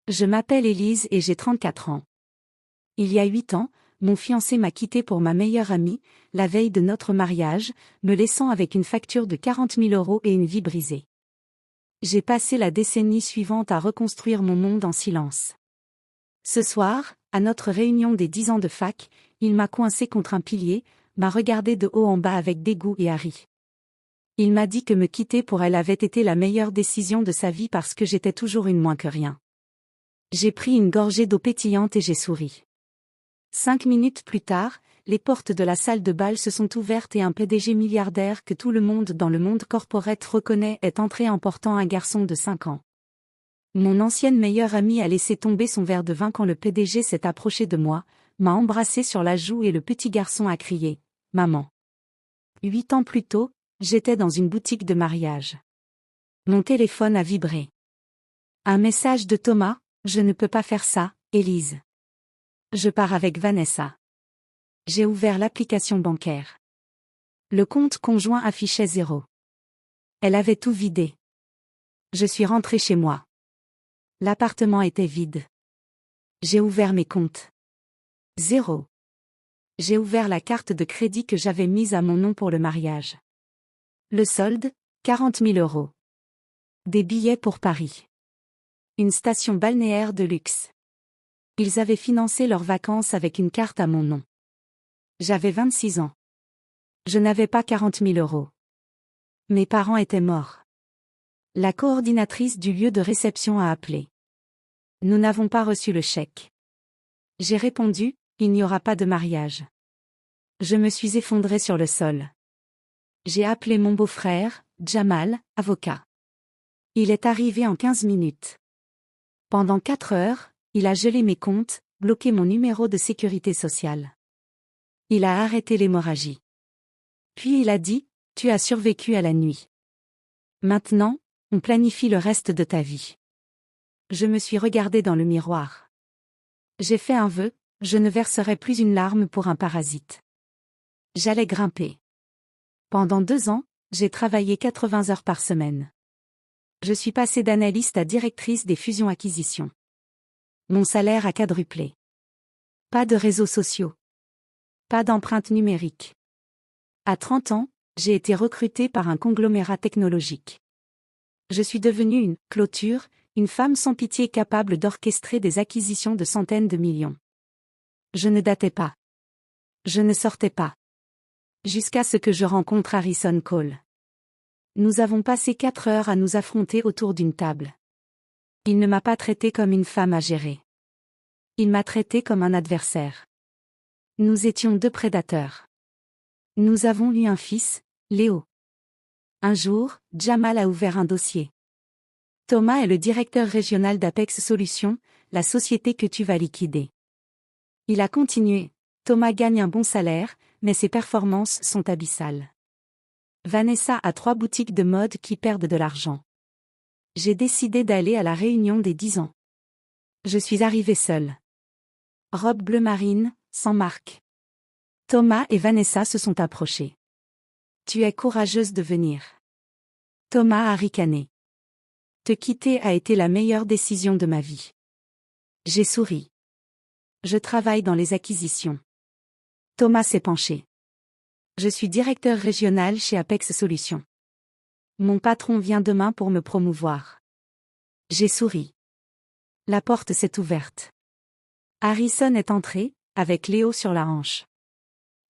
Je m'appelle Élise et j'ai 34 ans. Il y a 8 ans, mon fiancé m'a quitté pour ma meilleure amie, la veille de notre mariage, me laissant avec une facture de 40 000 € et une vie brisée. J'ai passé la décennie suivante à reconstruire mon monde en silence. Ce soir, à notre réunion des 10 ans de fac, il m'a coincé contre un pilier, m'a regardé de haut en bas avec dégoût et ri. Il m'a dit que me quitter pour elle avait été la meilleure décision de sa vie parce que j'étais toujours une moins que rien. J'ai pris une gorgée d'eau pétillante et j'ai souri. 5 minutes plus tard, les portes de la salle de bal se sont ouvertes et un PDG milliardaire que tout le monde dans le monde corporate reconnaît est entré emportant un garçon de 5 ans. Mon ancienne meilleure amie a laissé tomber son verre de vin quand le PDG s'est approché de moi, m'a embrassé sur la joue et le petit garçon a crié « Maman ». 8 ans plus tôt, j'étais dans une boutique de mariage. Mon téléphone a vibré. Un message de Thomas: « Je ne peux pas faire ça, Élise. Je pars avec Vanessa. » J'ai ouvert l'application bancaire. Le compte conjoint affichait 0. Elle avait tout vidé. Je suis rentrée chez moi. L'appartement était vide. J'ai ouvert mes comptes. 0. J'ai ouvert la carte de crédit que j'avais mise à mon nom pour le mariage. Le solde, 40 000 €. Des billets pour Paris. Une station balnéaire de luxe. Ils avaient financé leurs vacances avec une carte à mon nom. J'avais 26 ans. Je n'avais pas 40 000 €. Mes parents étaient morts. La coordinatrice du lieu de réception a appelé. Nous n'avons pas reçu le chèque. J'ai répondu, il n'y aura pas de mariage. Je me suis effondrée sur le sol. J'ai appelé mon beau-frère, Jamal, avocat. Il est arrivé en 15 minutes. Pendant 4 heures, il a gelé mes comptes, bloqué mon numéro de sécurité sociale. Il a arrêté l'hémorragie. Puis il a dit, tu as survécu à la nuit. Maintenant, on planifie le reste de ta vie. Je me suis regardée dans le miroir. J'ai fait un vœu, je ne verserai plus une larme pour un parasite. J'allais grimper. Pendant 2 ans, j'ai travaillé 80 heures par semaine. Je suis passée d'analyste à directrice des fusions-acquisitions. Mon salaire a quadruplé. Pas de réseaux sociaux. Pas d'empreinte numérique. À 30 ans, j'ai été recrutée par un conglomérat technologique. Je suis devenue une clôture, une femme sans pitié capable d'orchestrer des acquisitions de centaines de millions. Je ne datais pas. Je ne sortais pas. Jusqu'à ce que je rencontre Harrison Cole. Nous avons passé 4 heures à nous affronter autour d'une table. Il ne m'a pas traitée comme une femme à gérer. Il m'a traitée comme un adversaire. Nous étions 2 prédateurs. Nous avons eu un fils, Léo. Un jour, Jamal a ouvert un dossier. Thomas est le directeur régional d'Apex Solutions, la société que tu vas liquider. Il a continué. Thomas gagne un bon salaire, mais ses performances sont abyssales. Vanessa a 3 boutiques de mode qui perdent de l'argent. J'ai décidé d'aller à la réunion des 10 ans. Je suis arrivée seule. Robe bleu marine, sans marque. Thomas et Vanessa se sont approchés. Tu es courageuse de venir. Thomas a ricané. Te quitter a été la meilleure décision de ma vie. J'ai souri. Je travaille dans les acquisitions. Thomas s'est penché. Je suis directeur régional chez Apex Solutions. Mon patron vient demain pour me promouvoir. J'ai souri. La porte s'est ouverte. Harrison est entré, avec Léo sur la hanche.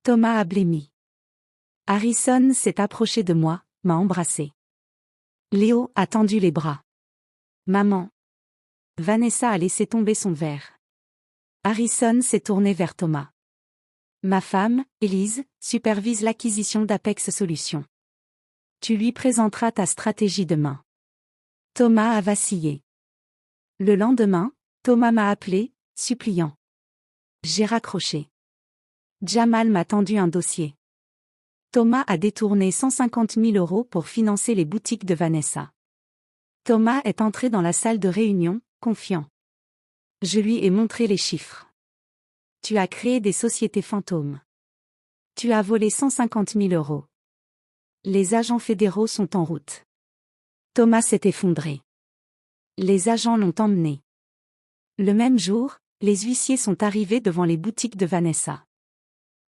Thomas a blêmi. Harrison s'est approché de moi, m'a embrassé. Léo a tendu les bras. Maman. Vanessa a laissé tomber son verre. Harrison s'est tourné vers Thomas. Ma femme, Élise, supervise l'acquisition d'Apex Solutions. Tu lui présenteras ta stratégie demain. Thomas a vacillé. Le lendemain, Thomas m'a appelé, suppliant. J'ai raccroché. Jamal m'a tendu un dossier. Thomas a détourné 150 000 € pour financer les boutiques de Vanessa. Thomas est entré dans la salle de réunion, confiant. Je lui ai montré les chiffres. Tu as créé des sociétés fantômes. Tu as volé 150 000 €. Les agents fédéraux sont en route. Thomas s'est effondré. Les agents l'ont emmené. Le même jour, les huissiers sont arrivés devant les boutiques de Vanessa.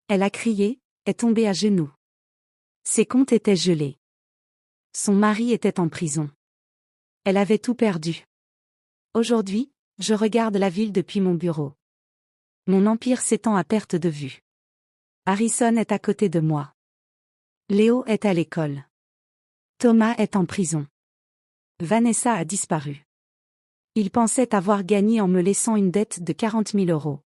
Elle a crié, est tombée à genoux. Ses comptes étaient gelés. Son mari était en prison. Elle avait tout perdu. Aujourd'hui, je regarde la ville depuis mon bureau. Mon empire s'étend à perte de vue. Harrison est à côté de moi. Léo est à l'école. Thomas est en prison. Vanessa a disparu. Il pensait avoir gagné en me laissant une dette de 40 000 euros.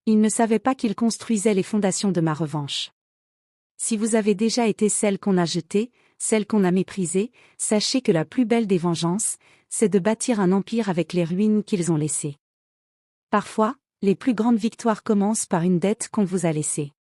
Il ne savait pas qu'il construisait les fondations de ma revanche. Si vous avez déjà été celle qu'on a jetée, celle qu'on a méprisée, sachez que la plus belle des vengeances, c'est de bâtir un empire avec les ruines qu'ils ont laissées. Parfois, les plus grandes victoires commencent par une dette qu'on vous a laissée.